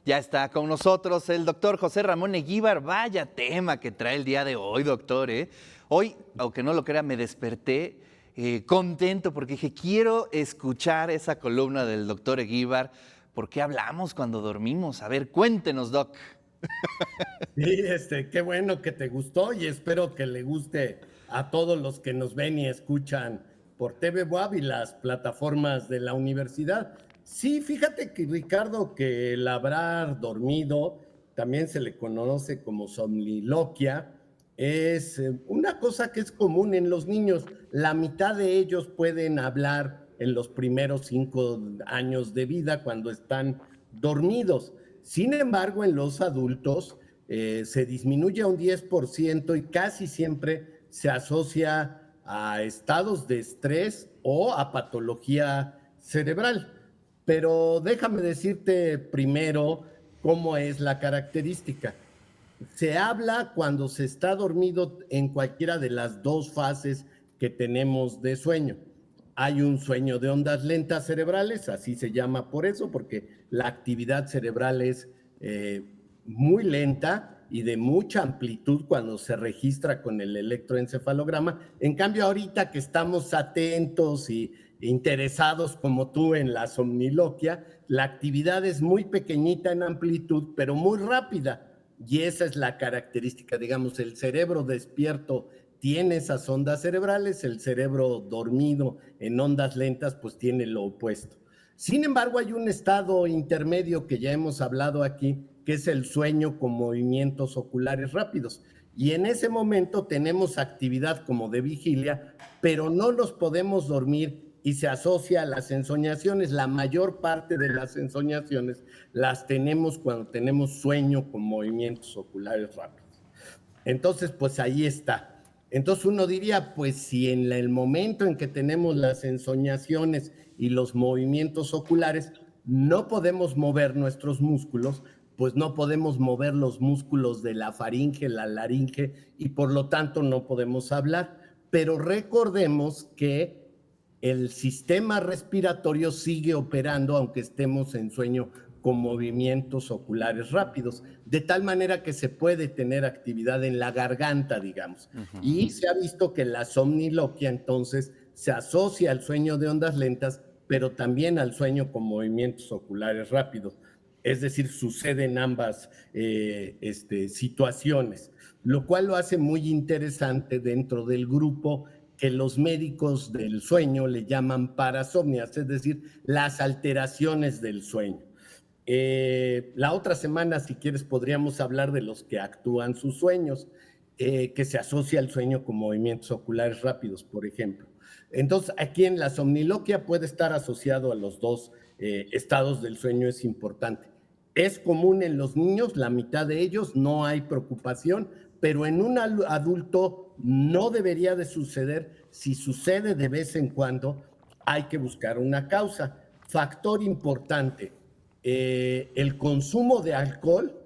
Ya está con nosotros el doctor José Ramón Eguíbar. Vaya tema que trae el día de hoy, doctor, ¿eh? Hoy, aunque no lo crea, me desperté contento porque dije, quiero escuchar esa columna del doctor Eguíbar. ¿Por qué hablamos cuando dormimos? A ver, cuéntenos, doc. Sí, qué bueno que te gustó y espero que le guste a todos los que nos ven y escuchan por TV Buab y las plataformas de la universidad. Sí, fíjate que Ricardo, que el haber dormido, también se le conoce como somniloquia, es una cosa que es común en los niños. La mitad de ellos pueden hablar en los primeros 5 años de vida cuando están dormidos. Sin embargo, en los adultos, se disminuye a un 10% y casi siempre se asocia a estados de estrés o a patología cerebral. Pero déjame decirte primero cómo es la característica. Se habla cuando se está dormido en cualquiera de las dos fases que tenemos de sueño. Hay un sueño de ondas lentas cerebrales, así se llama por eso, porque la actividad cerebral es muy lenta y de mucha amplitud cuando se registra con el electroencefalograma. En cambio, ahorita que estamos atentos y interesados como tú en la somniloquia, la actividad es muy pequeñita en amplitud, pero muy rápida. Y esa es la característica, digamos, el cerebro despierto tiene esas ondas cerebrales, el cerebro dormido en ondas lentas pues tiene lo opuesto. Sin embargo, hay un estado intermedio que ya hemos hablado aquí, que es el sueño con movimientos oculares rápidos. Y en ese momento tenemos actividad como de vigilia, pero no nos podemos dormir y se asocia a las ensoñaciones. La mayor parte de las ensoñaciones las tenemos cuando tenemos sueño con movimientos oculares rápidos. Entonces, pues ahí está. Entonces uno diría, pues si en el momento en que tenemos las ensoñaciones y los movimientos oculares no podemos mover nuestros músculos, pues no podemos mover los músculos de la faringe, la laringe, y por lo tanto no podemos hablar. Pero recordemos que el sistema respiratorio sigue operando aunque estemos en sueño con movimientos oculares rápidos, de tal manera que se puede tener actividad en la garganta, digamos. Y se ha visto que la somniloquia entonces se asocia al sueño de ondas lentas, pero también al sueño con movimientos oculares rápidos. Es decir, sucede en ambas situaciones, lo cual lo hace muy interesante dentro del grupo que los médicos del sueño le llaman parasomnias, es decir, las alteraciones del sueño. La otra semana, si quieres, podríamos hablar de los que actúan sus sueños, que se asocia al sueño con movimientos oculares rápidos, por ejemplo. Entonces, aquí en la somniloquia puede estar asociado a los dos estados del sueño, es importante. Es común en los niños, la mitad de ellos, no hay preocupación, pero en un adulto no debería de suceder. Si sucede de vez en cuando, hay que buscar una causa. Factor importante, el consumo de alcohol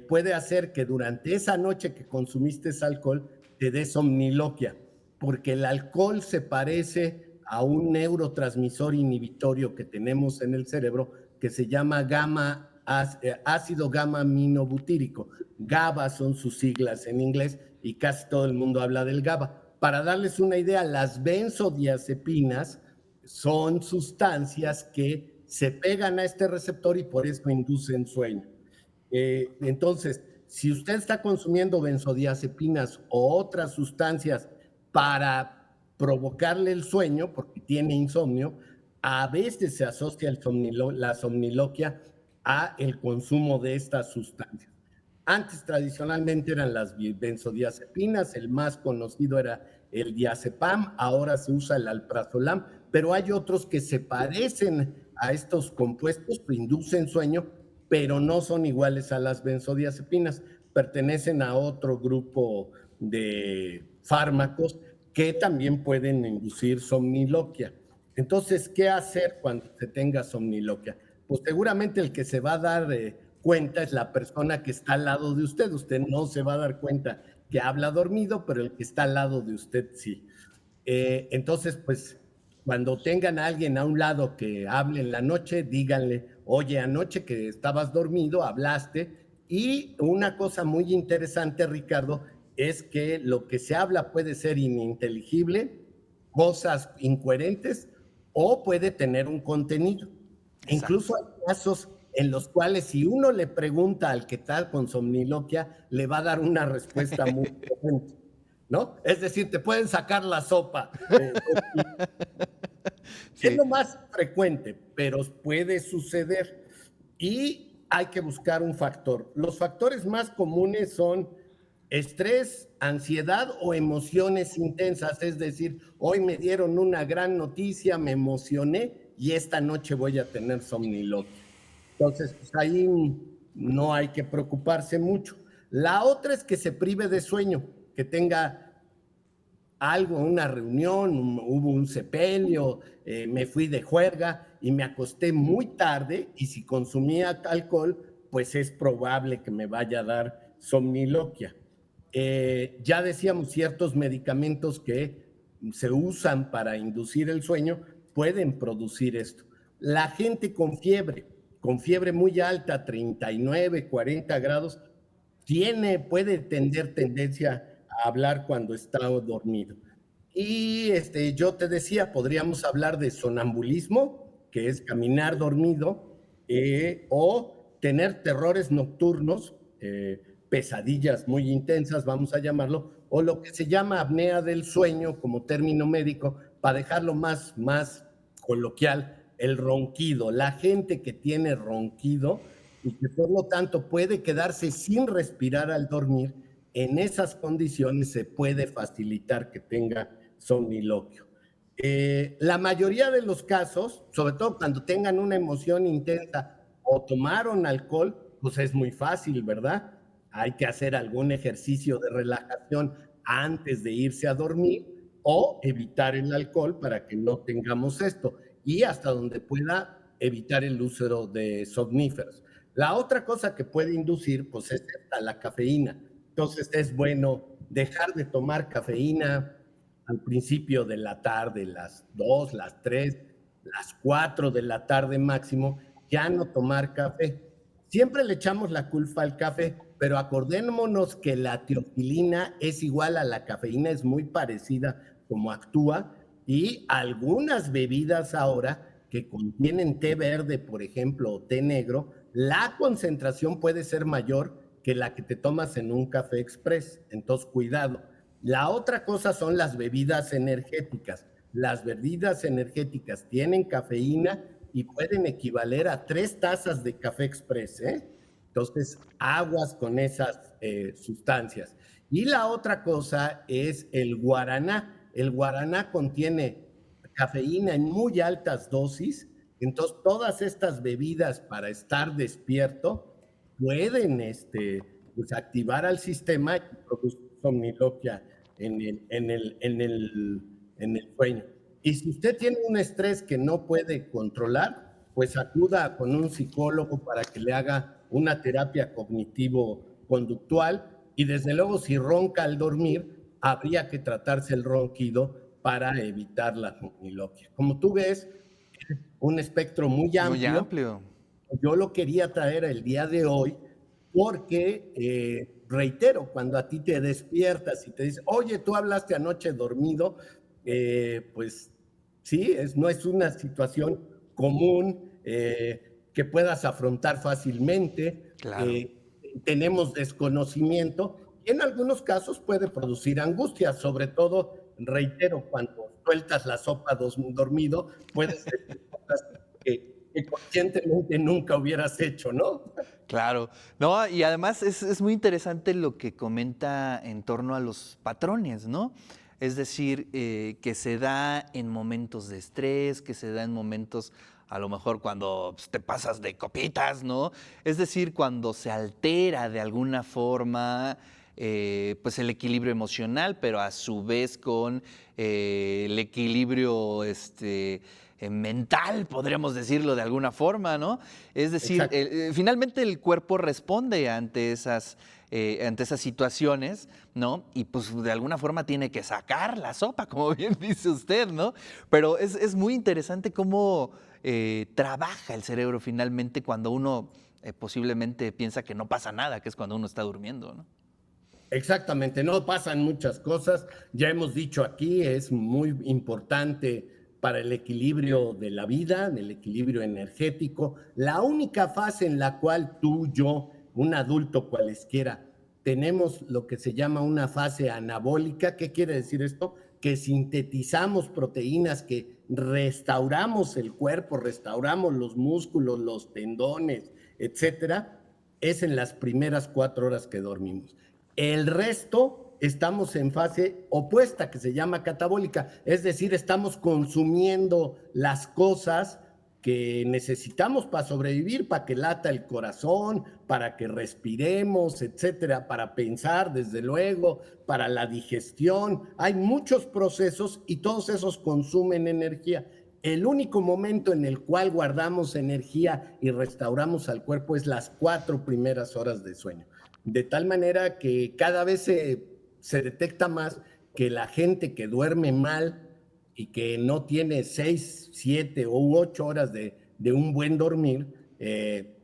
puede hacer que durante esa noche que consumiste ese alcohol te dé somniloquia, porque el alcohol se parece a un neurotransmisor inhibitorio que tenemos en el cerebro que se llama ácido gamma aminobutírico. GABA son sus siglas en inglés y casi todo el mundo habla del GABA. Para darles una idea, las benzodiazepinas son sustancias que se pegan a este receptor y por eso inducen sueño. Entonces, si usted está consumiendo benzodiazepinas o otras sustancias para provocarle el sueño, porque tiene insomnio, a veces se asocia la somniloquia a el consumo de estas sustancias. Antes tradicionalmente eran las benzodiazepinas, el más conocido era el diazepam, ahora se usa el alprazolam, pero hay otros que se parecen a estos compuestos que inducen sueño, pero no son iguales a las benzodiazepinas, pertenecen a otro grupo de fármacos que también pueden inducir somniloquia. Entonces, ¿qué hacer cuando se tenga somniloquia? Pues seguramente el que se va a dar cuenta es la persona que está al lado de usted. Usted no se va a dar cuenta que habla dormido, pero el que está al lado de usted sí. Entonces, pues, cuando tengan a alguien a un lado que hable en la noche, díganle, oye, anoche que estabas dormido, hablaste, y una cosa muy interesante, Ricardo, es que lo que se habla puede ser ininteligible, cosas incoherentes, o puede tener un contenido. Incluso Exacto. hay casos en los cuales si uno le pregunta al que está con somniloquia, le va a dar una respuesta muy coherente, ¿no? Es decir, te pueden sacar la sopa. Es Sí, lo más frecuente, pero puede suceder. Y hay que buscar un factor. Los factores más comunes son estrés, ansiedad o emociones intensas. Es decir, hoy me dieron una gran noticia, me emocioné y esta noche voy a tener somniloquia. Entonces, pues ahí no hay que preocuparse mucho. La otra es que se prive de sueño, que tenga algo, una reunión, hubo un sepelio, me fui de juerga y me acosté muy tarde y si consumía alcohol, pues es probable que me vaya a dar somniloquia. Ya decíamos, ciertos medicamentos que se usan para inducir el sueño pueden producir esto. La gente con fiebre muy alta, 39, 40 grados, puede tener tendencia a hablar cuando está dormido. Y yo te decía, podríamos hablar de sonambulismo, que es caminar dormido, o tener terrores nocturnos, pesadillas muy intensas, vamos a llamarlo, o lo que se llama apnea del sueño como término médico, para dejarlo más coloquial, el ronquido. La gente que tiene ronquido y que por lo tanto puede quedarse sin respirar al dormir, en esas condiciones se puede facilitar que tenga somniloquio. La mayoría de los casos, sobre todo cuando tengan una emoción intensa o tomaron alcohol, pues es muy fácil, ¿verdad? Hay que hacer algún ejercicio de relajación antes de irse a dormir o evitar el alcohol para que no tengamos esto y hasta donde pueda evitar el uso de somníferos. La otra cosa que puede inducir, pues es la cafeína. Entonces es bueno dejar de tomar cafeína al principio de la tarde, las 2, las 3, las 4 de la tarde máximo, ya no tomar café. Siempre le echamos la culpa al café, pero acordémonos que la teofilina es igual a la cafeína, es muy parecida como actúa, y algunas bebidas ahora que contienen té verde, por ejemplo, o té negro, la concentración puede ser mayor que la que te tomas en un café express. Entonces, cuidado. La otra cosa son las bebidas energéticas. Las bebidas energéticas tienen cafeína y pueden equivaler a 3 tazas de café express, ¿eh? Entonces, aguas con esas sustancias. Y la otra cosa es el guaraná. El guaraná contiene cafeína en muy altas dosis, entonces todas estas bebidas para estar despierto pueden pues, activar al sistema y producir somniloquia en el sueño. Y si usted tiene un estrés que no puede controlar, pues acuda con un psicólogo para que le haga una terapia cognitivo-conductual y desde luego si ronca al dormir, habría que tratarse el ronquido para evitar la somniloquia. Como tú ves, un espectro muy muy amplio. amplio. Yo lo quería traer el día de hoy porque, reitero, cuando a ti te despiertas y te dices, oye, tú hablaste anoche dormido, pues sí, no es una situación común que puedas afrontar fácilmente. Claro. Tenemos desconocimiento y en algunos casos puede producir angustia, sobre todo, reitero, cuando sueltas la sopa dormido, puedes decir cosas que conscientemente nunca hubieras hecho, ¿no? Claro, no, y además es muy interesante lo que comenta en torno a los patrones, ¿no? Es decir, que se da en momentos de estrés, que se da en momentos a lo mejor cuando pues, te pasas de copitas, ¿no? Es decir, cuando se altera de alguna forma pues el equilibrio emocional, pero a su vez con el equilibrio mental, podríamos decirlo de alguna forma, ¿no? Es decir, Exacto. finalmente el cuerpo responde ante esas situaciones, ¿no? Y pues de alguna forma tiene que sacar la sopa, como bien dice usted, ¿no? Pero es muy interesante cómo trabaja el cerebro finalmente cuando uno posiblemente piensa que no pasa nada, que es cuando uno está durmiendo, ¿no? Exactamente, no pasan muchas cosas. Ya hemos dicho aquí, es muy importante para el equilibrio de la vida, del equilibrio energético. La única fase en la cual tú, yo, un adulto cualesquiera, tenemos lo que se llama una fase anabólica. ¿Qué quiere decir esto? Que sintetizamos proteínas, que restauramos el cuerpo, restauramos los músculos, los tendones, etcétera, es en las primeras 4 horas que dormimos. El resto estamos en fase opuesta, que se llama catabólica, es decir, estamos consumiendo las cosas que necesitamos para sobrevivir, para que lata el corazón, para que respiremos, etcétera, para pensar, desde luego, para la digestión. Hay muchos procesos y todos esos consumen energía. El único momento en el cual guardamos energía y restauramos al cuerpo es las 4 primeras horas de sueño. De tal manera que cada vez se detecta más que la gente que duerme mal y que no tiene 6, 7 u 8 horas de un buen dormir,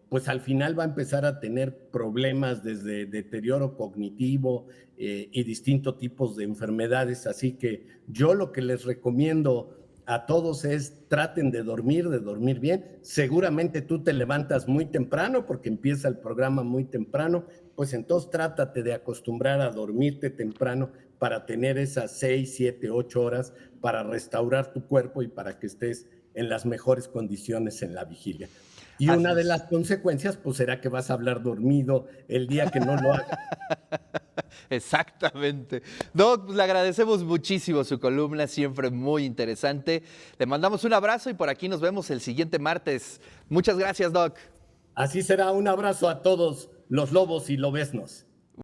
pues al final va a empezar a tener problemas desde deterioro cognitivo y distintos tipos de enfermedades. Así que yo lo que les recomiendo a todos es traten de dormir bien. Seguramente tú te levantas muy temprano porque empieza el programa muy temprano, pues entonces trátate de acostumbrar a dormirte temprano para tener esas 6, 7, 8 horas para restaurar tu cuerpo y para que estés en las mejores condiciones en la vigilia. Y Así una de es. las consecuencias, pues será que vas a hablar dormido el día que no lo hagas. Exactamente. Doc, pues le agradecemos muchísimo su columna, siempre muy interesante. Le mandamos un abrazo y por aquí nos vemos el siguiente martes. Muchas gracias, Doc. Así será, un abrazo a todos los lobos y lobesnos.